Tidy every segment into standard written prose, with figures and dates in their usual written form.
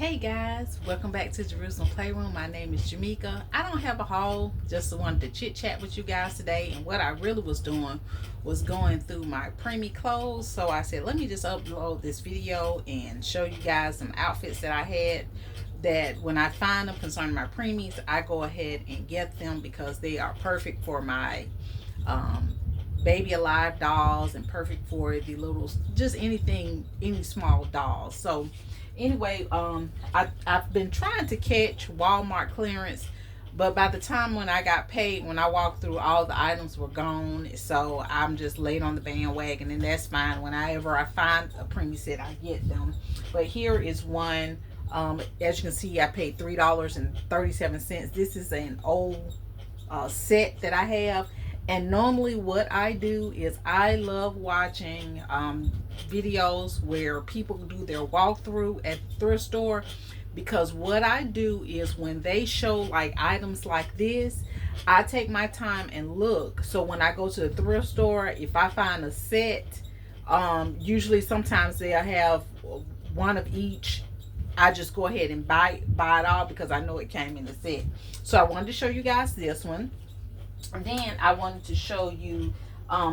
Hey guys, welcome back to Jerusalem Playroom. My name is Jamika. I don't have a haul, just wanted to chit chat with you guys today. And what I really was doing was going through my preemie clothes. So I said, let me just upload this video and show you guys some outfits that I had that when I find them concerning my preemies, I go ahead and get them because they are perfect for my baby alive dolls and perfect for the little, just anything, any small dolls. So anyway, I've been trying to catch Walmart clearance, but by the time when I got paid, when I walked through, all the items were gone. So I'm just late on the bandwagon, and that's fine. Whenever I find a preemie set, I get them. But here is one. As you can see, I paid $3.37. This is an old set that I have. And normally what I do is I love watching videos where people do their walkthrough at the thrift store, because what I do is when they show like items like this, I take my time and look. So when I go to the thrift store, if I find a set, usually sometimes they'll have one of each. I just go ahead and buy it all because I know it came in the set. So I wanted to show you guys this one. And then I wanted to show you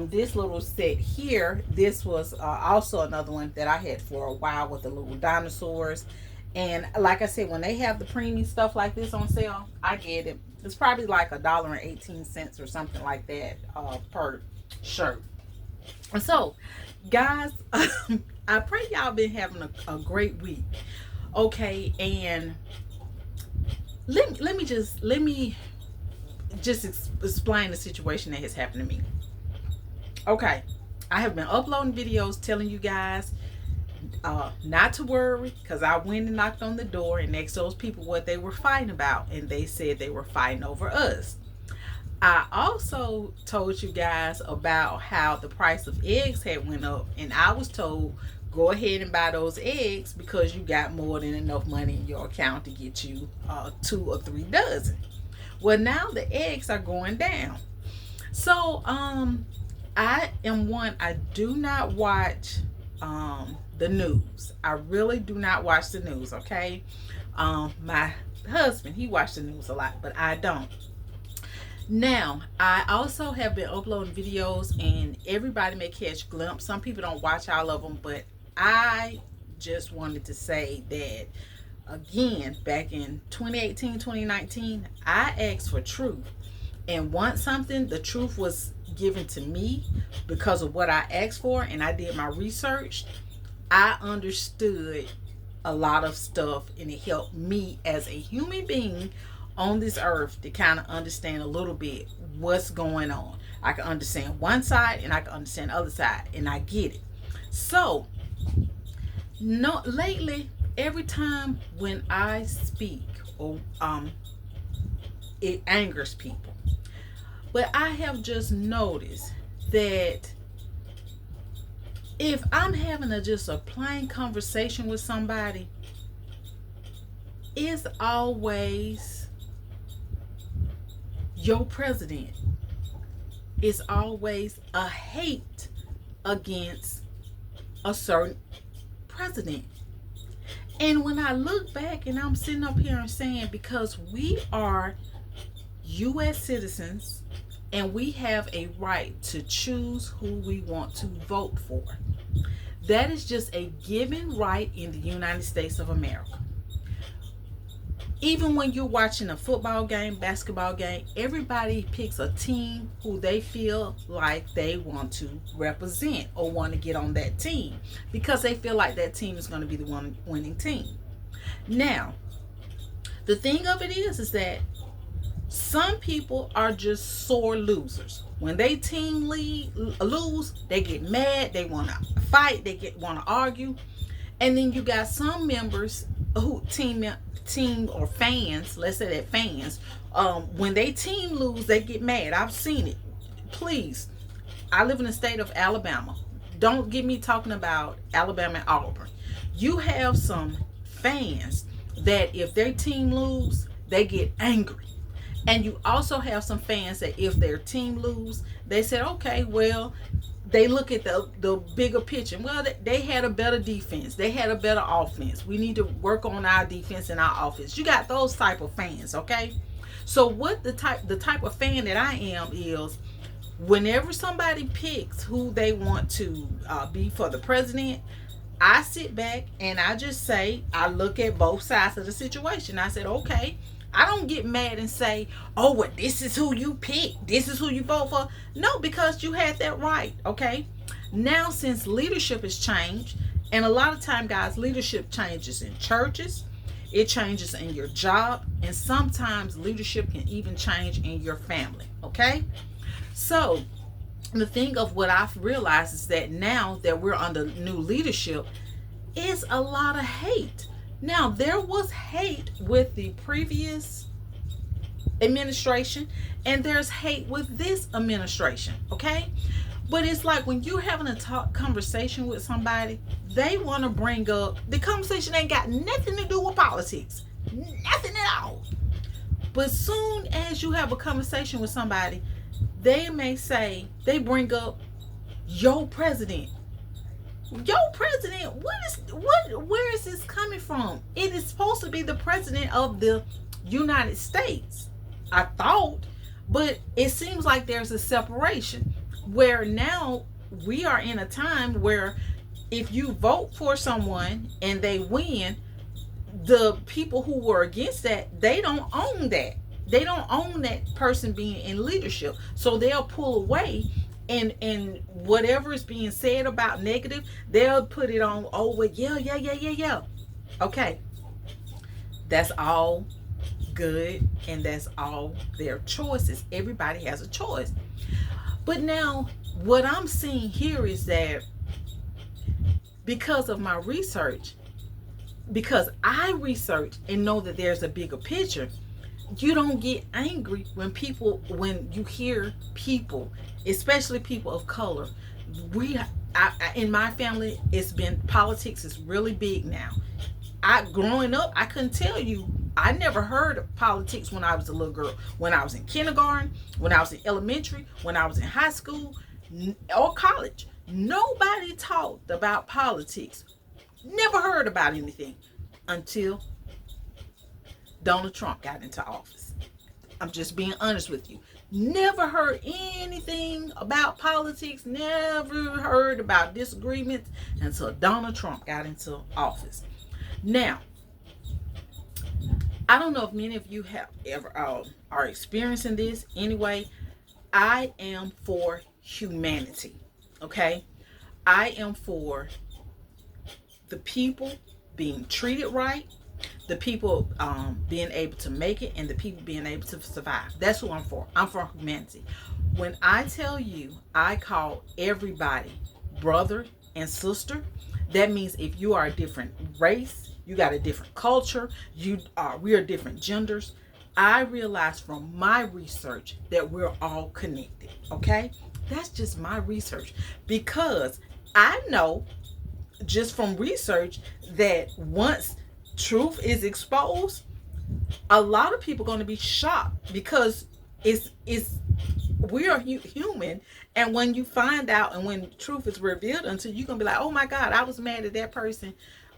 this little set here. This was also another one that I had for a while with the little dinosaurs. And like I said, when they have the preemie stuff like this on sale, I get it. It's probably like $1.18 or something like that per shirt. And so, guys, I pray y'all been having a great week. Okay, and let me just explain the situation that has happened to me. Okay, I have been uploading videos telling you guys not to worry, because I went and knocked on the door and asked those people what they were fighting about, and they said they were fighting over us. I also told you guys about how the price of eggs had went up, and I was told go ahead and buy those eggs because you got more than enough money in your account to get you 2 or 3 dozen. Well, now the eggs are going down. So I do not watch the news. I really do not watch the news. Okay, my husband, he watches the news a lot, but I don't. Now, I also have been uploading videos, and everybody may catch a glimpse. Some people don't watch all of them, but I just wanted to say that again, back in 2018, 2019, I asked for truth. And once the truth was given to me because of what I asked for, and I did my research, I understood a lot of stuff, and it helped me as a human being on this earth to kind of understand a little bit what's going on. I can understand one side and I can understand the other side, and I get it. So, no, lately, every time when I speak, or it angers people. But I have just noticed that if I'm having just a plain conversation with somebody, it's always your president. It's always a hate against a certain president. And when I look back and I'm sitting up here and saying, because we are U.S. citizens and we have a right to choose who we want to vote for. That is just a given right in the United States of America. Even when you're watching a football game, basketball game, everybody picks a team who they feel like they want to represent or want to get on that team because they feel like that team is going to be the one winning team. Now, the thing of it is that some people are just sore losers. When they team lose, they get mad, they want to fight, they want to argue. And then you got some members who team or fans, let's say that fans, when they team lose, they get mad. I've seen it. Please, I live in the state of Alabama. Don't get me talking about Alabama and Auburn. You have some fans that if their team lose, they get angry. And you also have some fans that if their team lose, they said, okay, well, they look at the bigger picture. Well, they had a better defense. They had a better offense. We need to work on our defense and our offense. You got those type of fans, okay? So what the type of fan that I am is, whenever somebody picks who they want to be for the president, I sit back and I just say, I look at both sides of the situation. I said, okay. I don't get mad and say, oh, well, this is who you pick. This is who you vote for. No, because you had that right, okay? Now, since leadership has changed, and a lot of time, guys, leadership changes in churches, it changes in your job, and sometimes leadership can even change in your family, okay? So, the thing of what I've realized is that now that we're under new leadership, is a lot of hate. Now, there was hate with the previous administration, and there's hate with this administration, okay? But it's like when you're having a conversation with somebody, they want to bring up, the conversation ain't got nothing to do with politics. Nothing at all. But soon as you have a conversation with somebody, they may say, they bring up your president. Your president, where is this coming from? It is supposed to be the president of the United States, I thought, but it seems like there's a separation where now we are in a time where if you vote for someone and they win, the people who were against that, they don't own that. They don't own that person being in leadership. So they'll pull away. And whatever is being said about negative, they'll put it on, oh, well, yeah. Okay. That's all good, and that's all their choices. Everybody has a choice. But now, what I'm seeing here is that because of my research, because I research and know that there's a bigger picture, you don't get angry when you hear people, especially people of color. In my family, politics is really big now. Growing up, I couldn't tell you, I never heard of politics when I was a little girl. When I was in kindergarten, when I was in elementary, when I was in high school or college, nobody talked about politics. Never heard about anything until Donald Trump got into office. I'm just being honest with you. Never heard anything about politics, never heard about disagreements until Donald Trump got into office. Now, I don't know if many of you have ever are experiencing this. Anyway, I am for humanity, okay? I am for the people being treated right, the people being able to make it, and the people being able to survive. That's who I'm for. I'm for humanity. When I tell you I call everybody brother and sister, that means if you are a different race, you got a different culture, we are different genders, I realize from my research that we're all connected, okay? That's just my research, because I know just from research that once truth is exposed, a lot of people are going to be shocked, because we are human, and when you find out and when truth is revealed unto you, you're going to be like, oh my God, I was mad at that person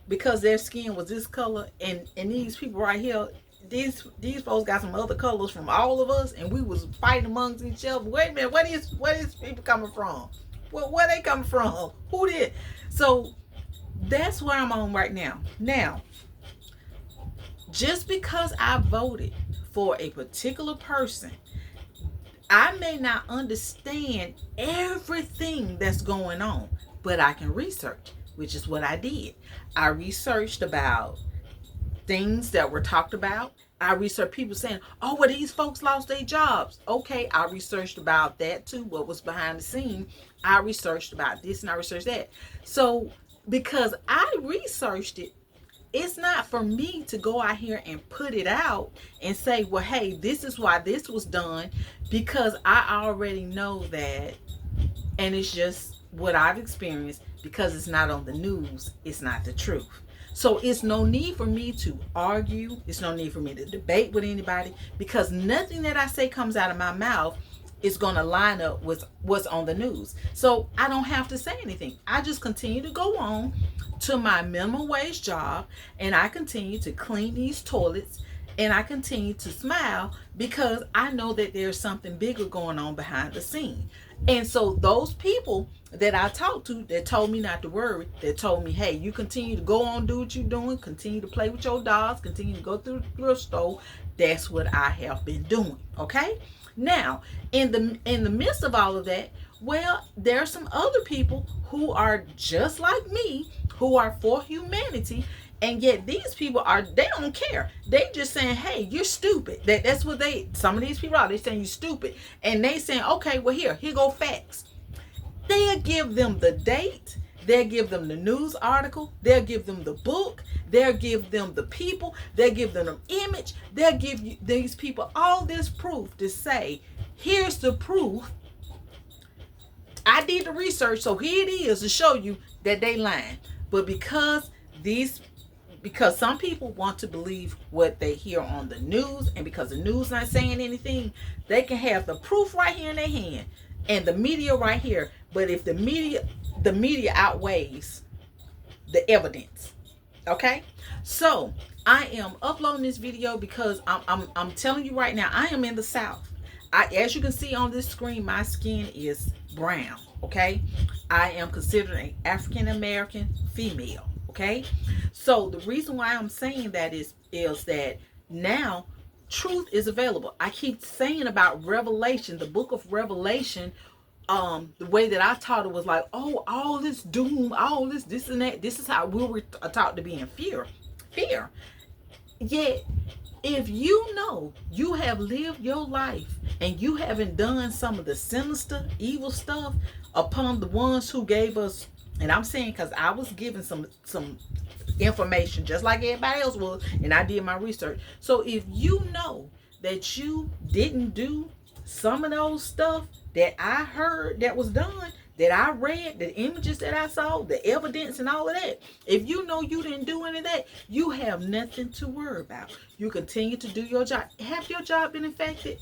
because their skin was this color, and these people right here, these folks got some other colors from all of us, and we was fighting amongst each other. Wait a minute, where is people coming from? Where they coming from? Who did? So that's where I'm on right now. Now, just because I voted for a particular person, I may not understand everything that's going on, but I can research, which is what I did. I researched about things that were talked about. I researched people saying, oh, well, these folks lost their jobs. Okay, I researched about that too, what was behind the scene. I researched about this and I researched that. So because I researched it, it's not for me to go out here and put it out and say, well, hey, this is why this was done, because I already know that, and it's just what I've experienced. Because it's not on the news, it's not the truth. So it's no need for me to argue. It's no need for me to debate with anybody, because nothing that I say comes out of my mouth is going to line up with what's on the news. So I don't have to say anything. I just continue to go on to my minimum wage job, and I continue to clean these toilets, and I continue to smile because I know that there's something bigger going on behind the scene. And so those people that I talked to that told me not to worry, that told me, hey, you continue to go on, do what you're doing, continue to play with your dolls, continue to go through the thrift store. That's what I have been doing. Okay. Now, in the midst of all of that, well, there are some other people who are just like me, who are for humanity, and yet these people they don't care. They just saying, hey, you're stupid. That's what some of these people are. They saying you stupid. And they saying, okay, well, here go facts. They'll give them the date. They'll give them the news article. They'll give them the book. They'll give them the people. They'll give them the image. They'll give these people all this proof to say, here's the proof. I did the research, so here it is to show you that they lying. But because some people want to believe what they hear on the news, and because the news not saying anything, they can have the proof right here in their hand and the media right here. But if the media outweighs the evidence, okay? So I am uploading this video because I'm telling you right now, I am in the South. As you can see on this screen, my skin is brown, okay? I am considered an African American female, okay? So the reason why I'm saying that is that now truth is available. I keep saying about Revelation, the book of Revelation. The way that I taught it was like, oh, all this doom, all this and that. This is how we were taught to be in fear. Yet, if you know you have lived your life and you haven't done some of the sinister, evil stuff upon the ones who gave us, and I'm saying because I was given some information just like everybody else was, and I did my research. So if you know that you didn't do some of those stuff that I heard that was done, that I read, the images that I saw, the evidence and all of that, if you know you didn't do any of that, you have nothing to worry about. You continue to do your job. Have your job been affected?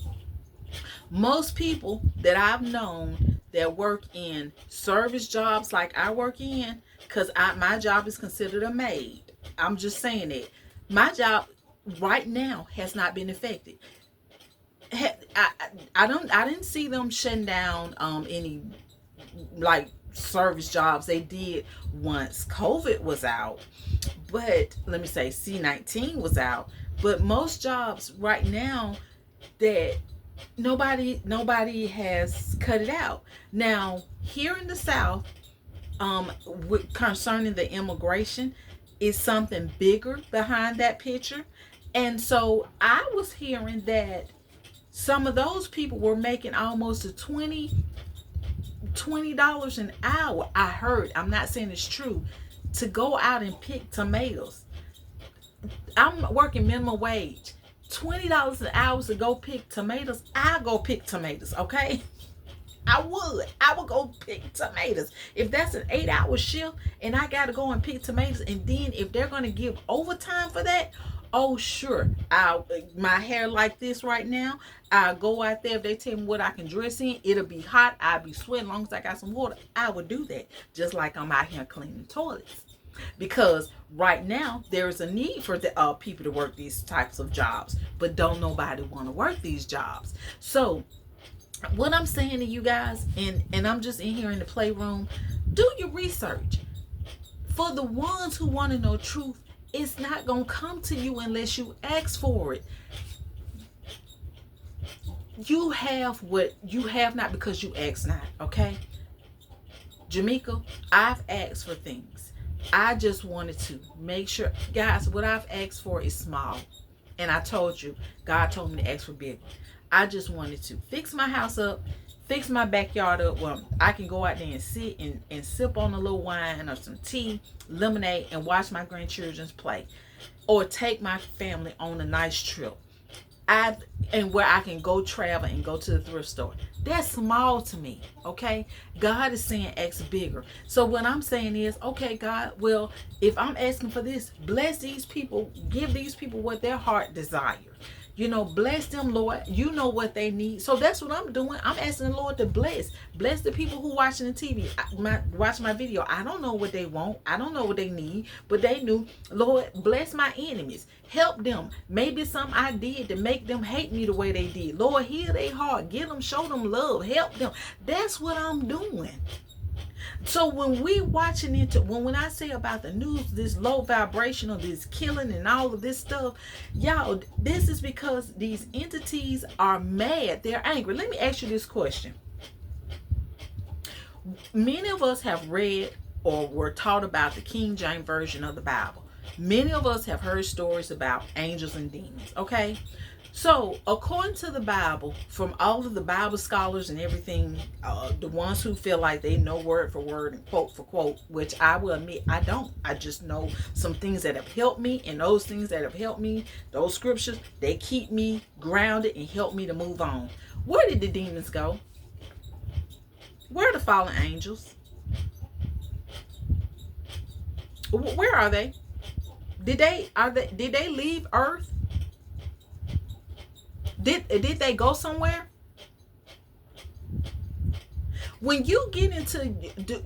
Most people that I've known that work in service jobs like I work in, because my job is considered a maid. I'm just saying it. My job right now has not been affected. I didn't see them shutting down any like service jobs. They did once COVID was out, but let me say C-19 was out. But most jobs right now, that nobody has cut it out. Now here in the South, concerning the immigration, is something bigger behind that picture. And so I was hearing that some of those people were making almost $20 an hour. I heard, I'm not saying it's true, to go out and pick tomatoes. I'm working minimum wage. $20 an hour to go pick tomatoes. I go pick tomatoes, okay? I would go pick tomatoes. If that's an 8-hour shift and I gotta go and pick tomatoes, and then if they're gonna give overtime for that, oh sure, my hair like this right now, I'll go out there. If they tell me what I can dress in, it'll be hot, I'll be sweating. As long as I got some water, I would do that. Just like I'm out here cleaning toilets. Because right now there's a need for the people to work these types of jobs, but don't nobody want to work these jobs. So what I'm saying to you guys, and I'm just in here in the playroom, do your research. For the ones who want to know truth, it's not going to come to you unless you ask for it. You have what you have not because you ask not, okay? Jamaica, I've asked for things. I just wanted to make sure, guys, what I've asked for is small. And I told you, God told me to ask for big. I just wanted to fix my house up, fix my backyard up where I can go out there and sit and sip on a little wine or some tea, lemonade, and watch my grandchildren play. Or take my family on a nice trip. And where I can go travel and go to the thrift store. That's small to me, okay? God is saying ask bigger. So what I'm saying is, okay, God, well, if I'm asking for this, bless these people, give these people what their heart desires. Bless them, Lord. You know what they need. So that's what I'm doing. I'm asking the Lord to bless the people who watching the TV, watch my video. I don't know what they want. I don't know what they need, but they knew. Lord, bless my enemies. Help them. Maybe something I did to make them hate me the way they did. Lord, heal their heart. Give them, show them love. Help them. That's what I'm doing. So when we watching into, when I say about the news, this low vibrational, this killing and all of this stuff, y'all, this is because these entities are mad. They're angry. Let me ask you this question. Many of us have read or were taught about the King James Version of the Bible. Many of us have heard stories about angels and demons, okay? So, according to the Bible, from all of the Bible scholars and everything, the ones who feel like they know word for word and quote for quote, which I will admit I don't. I just know some things that have helped me, and those things that have helped me, those scriptures, they keep me grounded and help me to move on. Where did the demons go? Where are the fallen angels? Where are they? Did they leave Earth? Did they go somewhere? When you get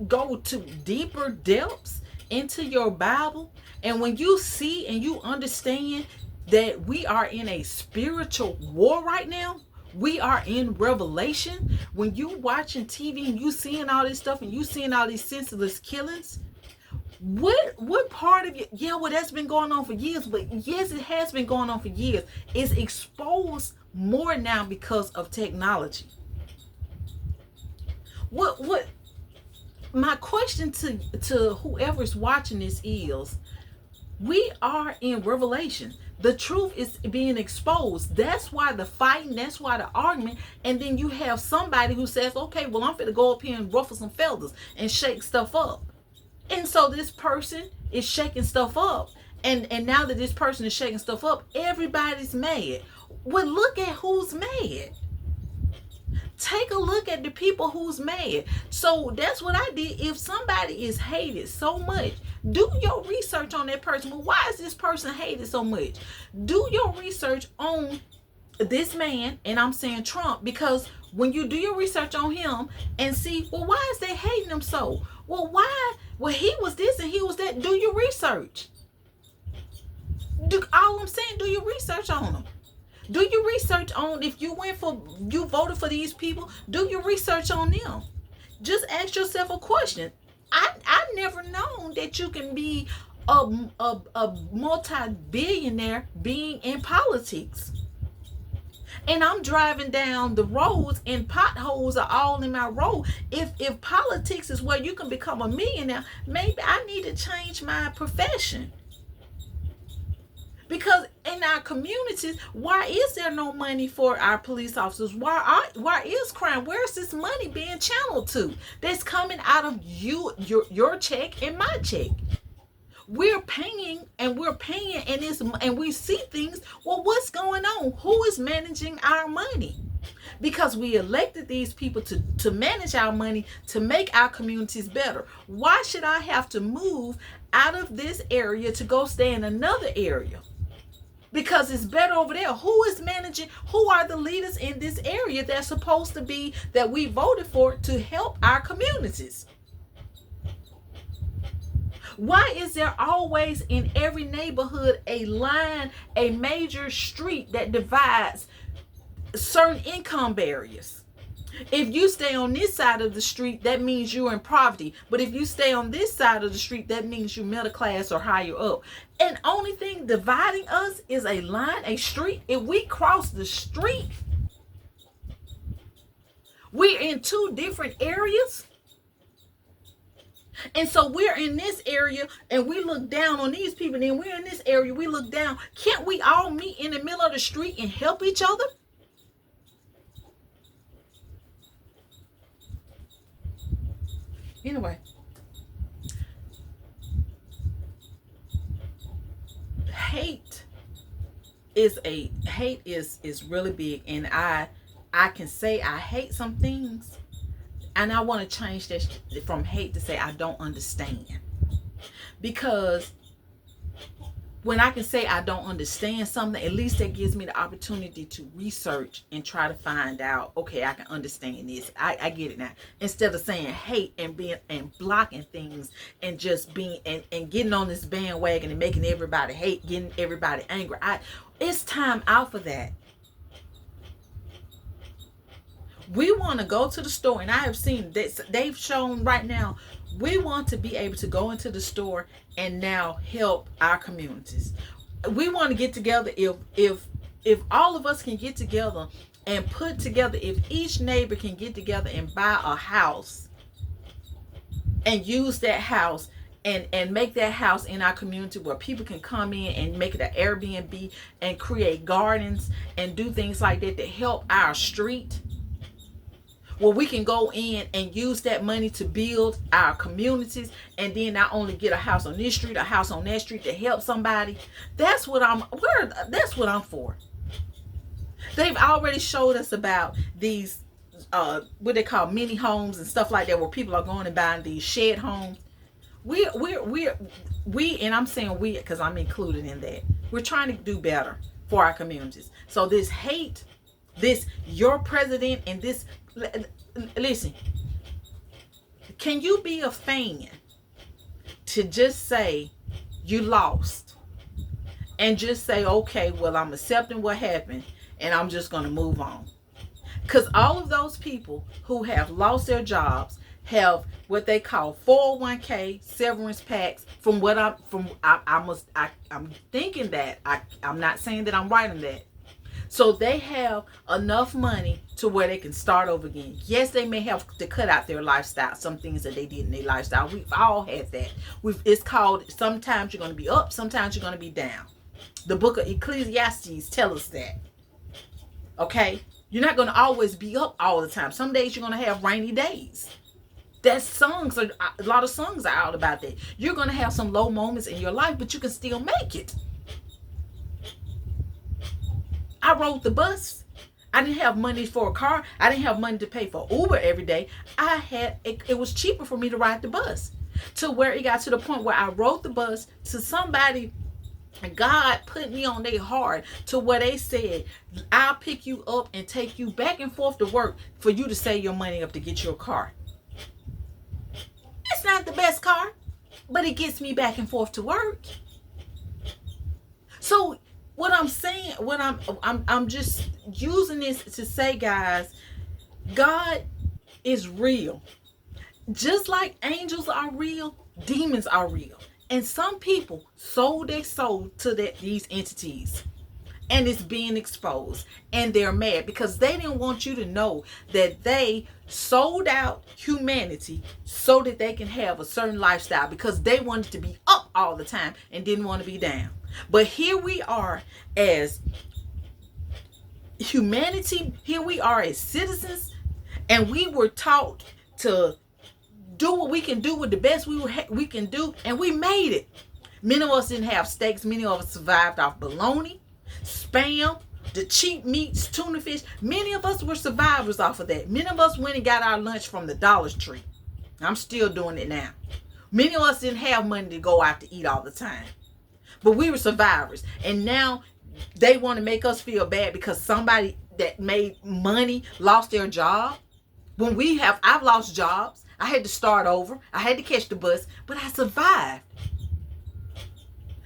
go to deeper depths into your Bible, and when you see and you understand that we are in a spiritual war right now, we are in Revelation. When you watching TV and you seeing all this stuff and you seeing all these senseless killings, what part of it? Yeah, well, that's been going on for years, but yes, it has been going on for years. It's exposed more now because of technology. What my question to whoever's watching this is, we are in Revelation. The truth is being exposed. That's why the fighting, that's why the argument. And then you have somebody who says, okay, well, I'm finna go up here and ruffle some feathers and shake stuff up. And so this person is shaking stuff up. And now that this person is shaking stuff up, everybody's mad. Well, look at who's mad. Take a look at the people who's mad. So that's what I did. If somebody is hated so much, do your research on that person. Well, why is this person hated so much? Do your research on this man, and I'm saying Trump, because when you do your research on him and see, well, why is they hating him so? Well, why? Well, he was this and he was that. Do your research. All I'm saying, do your research on them. Do your research on, if you voted for these people, do your research on them. Just ask yourself a question. I never known that you can be a multi-billionaire being in politics. And I'm driving down the roads and potholes are all in my road. If politics is where you can become a millionaire, maybe I need to change my profession. Because in our communities, why is there no money for our police officers? Why is crime? Where is this money being channeled to? That's coming out of your check and my check. We're paying and we see things. Well, what's going on? Who is managing our money? Because we elected these people to manage our money, to make our communities better. Why should I have to move out of this area to go stay in another area? Because it's better over there. Who is managing? Who are the leaders in this area that's supposed to be, that we voted for to help our communities? Why is there always in every neighborhood a line, a major street that divides certain income barriers? If you stay on this side of the street, that means you're in poverty. But if you stay on this side of the street, that means you're middle class or higher up. And only thing dividing us is a line, a street. If we cross the street, we're in two different areas. And so we're in this area and we look down on these people. Then we're in this area, we look down. Can't we all meet in the middle of the street and help each other? Anyway, hate is really big, and I can say I hate some things, and I want to change that from hate to say I don't understand, because when I can say I don't understand something, at least that gives me the opportunity to research and try to find out, okay, I can understand this. I get it now. Instead of saying hate and being and blocking things and just being and getting on this bandwagon and making everybody hate, getting everybody angry. It's time out for that. We want to go to the store, and I have seen this. They've shown right now, we want to be able to go into the store and now help our communities. We want to get together. If all of us can get together and put together, if each neighbor can get together and buy a house and use that house and make that house in our community where people can come in and make it an Airbnb and create gardens and do things like that to help our street, where we can go in and use that money to build our communities, and then not only get a house on this street, a house on that street to help somebody. That's what I'm for. They've already showed us about these what they call mini homes and stuff like that, where people are going and buying these shed homes. We and I'm saying we because I'm included in that. We're trying to do better for our communities. So this hate, this your president and this, listen, can you be a fan to just say you lost and just say, okay, well, I'm accepting what happened and I'm just going to move on? Because all of those people who have lost their jobs have what they call 401k severance packs. I'm thinking that I'm not saying that I'm right on that. So they have enough money to where they can start over again. Yes, they may have to cut out their lifestyle, some things that they did in their lifestyle. We've all had that. It's called, sometimes you're going to be up, sometimes you're going to be down. The book of Ecclesiastes tells us that. Okay? You're not going to always be up all the time. Some days you're going to have rainy days. A lot of songs are out about that. You're going to have some low moments in your life, but you can still make it. I rode the bus. I didn't have money for a car. I didn't have money to pay for Uber every day. It was cheaper for me to ride the bus, to where it got to the point where I rode the bus to somebody, and God put me on their heart to where they said, I'll pick you up and take you back and forth to work for you to save your money up to get your car. It's not the best car, but it gets me back and forth to work. So what I'm saying, I'm just using this to say, guys, God is real. Just like angels are real, demons are real. And some people sold their soul to these entities. And it's being exposed. And they're mad because they didn't want you to know that they sold out humanity so that they can have a certain lifestyle, because they wanted to be up all the time and didn't want to be down. But here we are as humanity, here we are as citizens, and we were taught to do what we can do with the best we can do, and we made it. Many of us didn't have steaks. Many of us survived off bologna, Spam, the cheap meats, tuna fish. Many of us were survivors off of that. Many of us went and got our lunch from the Dollar Tree. I'm still doing it now. Many of us didn't have money to go out to eat all the time. But we were survivors. And now they want to make us feel bad because somebody that made money lost their job. When I've lost jobs. I had to start over. I had to catch the bus, but I survived.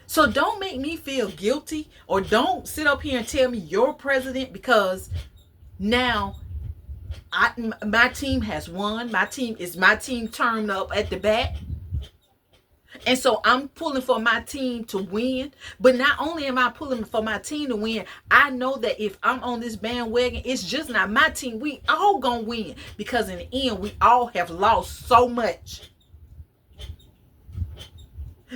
So don't make me feel guilty, or don't sit up here and tell me you're president, because now my team has won. My team turned up at the bat. And so I'm pulling for my team to win. But not only am I pulling for my team to win, I know that if I'm on this bandwagon, it's just not my team. We all gonna win, because in the end, we all have lost so much.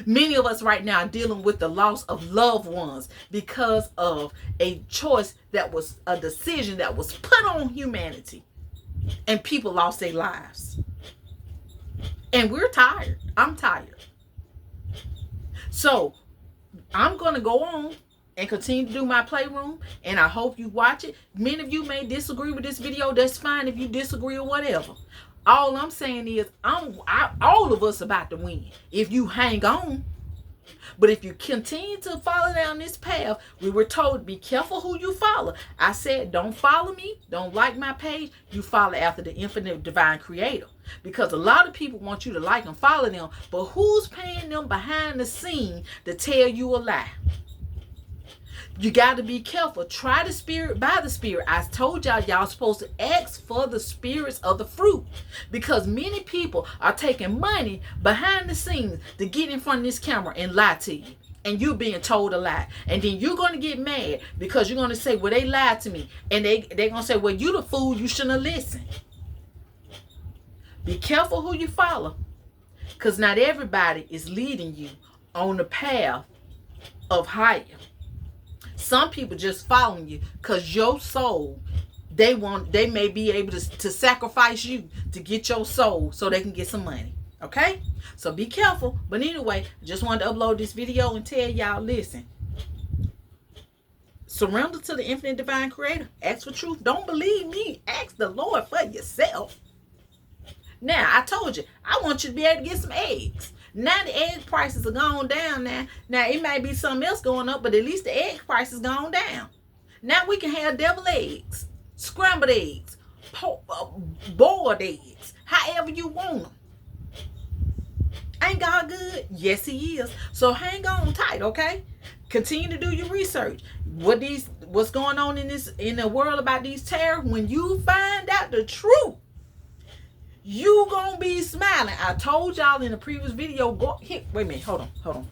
Many of us right now are dealing with the loss of loved ones because of a choice that was a decision that was put on humanity, and people lost their lives. And we're tired. I'm tired. So I'm going to go on and continue to do my playroom, and I hope you watch it. Many of you may disagree with this video. That's fine if you disagree or whatever. All I'm saying is all of us about to win if you hang on. But if you continue to follow down this path, we were told, be careful who you follow. I said, don't follow me. Don't like my page. You follow after the infinite divine creator. Because a lot of people want you to like and follow them. But who's paying them behind the scene to tell you a lie? You got to be careful. Try the spirit by the spirit. I told y'all supposed to ask for the spirits of the fruit. Because many people are taking money behind the scenes to get in front of this camera and lie to you. And you being told a lie. And then you're going to get mad because you're going to say, well, they lied to me. And they're going to say, well, you the fool. You shouldn't have listened. Be careful who you follow. Because not everybody is leading you on the path of higher. Some people just following you because your soul, they may be able to sacrifice you to get your soul so they can get some money. Okay? So be careful. But anyway, I just wanted to upload this video and tell y'all, listen. Surrender to the infinite divine creator. Ask for truth. Don't believe me. Ask the Lord for yourself. Now, I told you, I want you to be able to get some eggs. Now the egg prices are gone down now. Now it might be something else going up, but at least the egg price is gone down. Now we can have deviled eggs, scrambled eggs, boiled eggs, however you want them. Ain't God good? Yes, he is. So hang on tight, okay? Continue to do your research. What's going on in the world about these tariffs? When you find out the truth, you gonna be smiling. I told y'all in the previous video, wait a minute, hold on.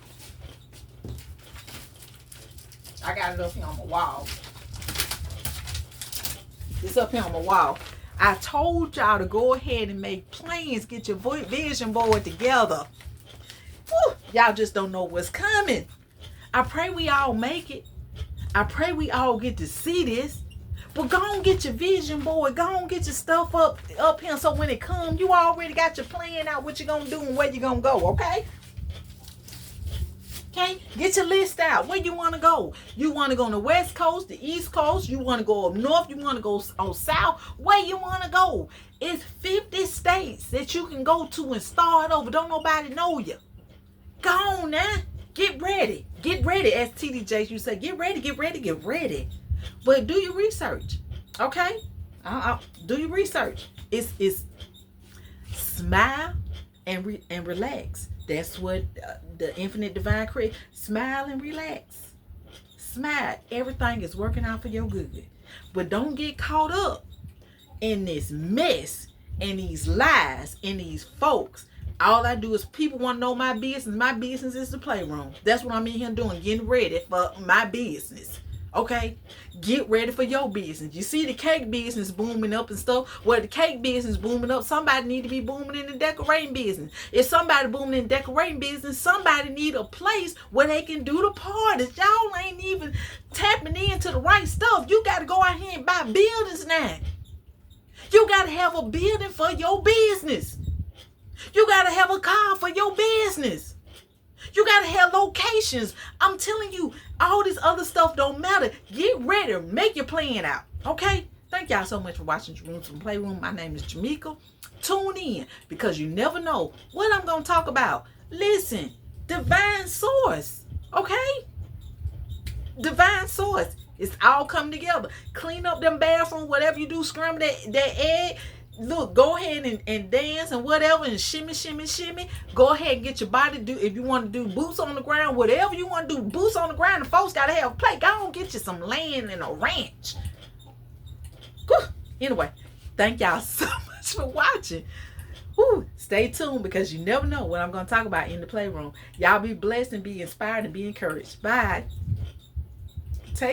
I got it up here on my wall. It's up here on my wall. I told y'all to go ahead and make plans, get your vision board together. Whew, y'all just don't know what's coming. I pray we all make it. I pray we all get to see this. But go on, get your vision board. Go on, get your stuff up here so when it comes, you already got your plan out what you're going to do and where you're going to go, okay? Okay? Get your list out. Where you want to go? You want to go on the West Coast, the East Coast? You want to go up north? You want to go on south? Where you want to go? It's 50 states that you can go to and start over. Don't nobody know you. Go on now. Get ready. Get ready. As TD Jakes, you say, get ready, get ready, get ready. But do your research, okay? Do your research. It's smile and relax. That's what the infinite divine creator. Smile and relax. Smile. Everything is working out for your good. But don't get caught up in this mess and these lies and these folks. All I do is people want to know my business. My business is the playroom. That's what I'm in here doing, getting ready for my business. Okay, get ready for your business. You see the cake business booming up and stuff. Well, the cake business booming up, somebody need to be booming in the decorating business. If somebody booming in the decorating business, somebody need a place where they can do the parties. Y'all ain't even tapping into the right stuff. You got to go out here and buy buildings now. You got to have a building for your business. You got to have a car for your business. You got to have locations. I'm telling you, all this other stuff don't matter. Get ready. Make your plan out. Okay? Thank y'all so much for watching Jerusalem Playroom. My name is Jamaica. Tune in because you never know what I'm going to talk about. Listen, divine source. Okay? Divine source. It's all coming together. Clean up them bathrooms, whatever you do, scramble that egg. Look, go ahead and dance and whatever and shimmy. Go ahead and get your body do. If you want to do boots on the ground, whatever you want to do, boots on the ground. The folks got to have a plate. Go on, get you some land and a ranch. Whew. Anyway, thank y'all so much for watching. Whew. Stay tuned because you never know what I'm going to talk about in the playroom. Y'all be blessed and be inspired and be encouraged. Bye.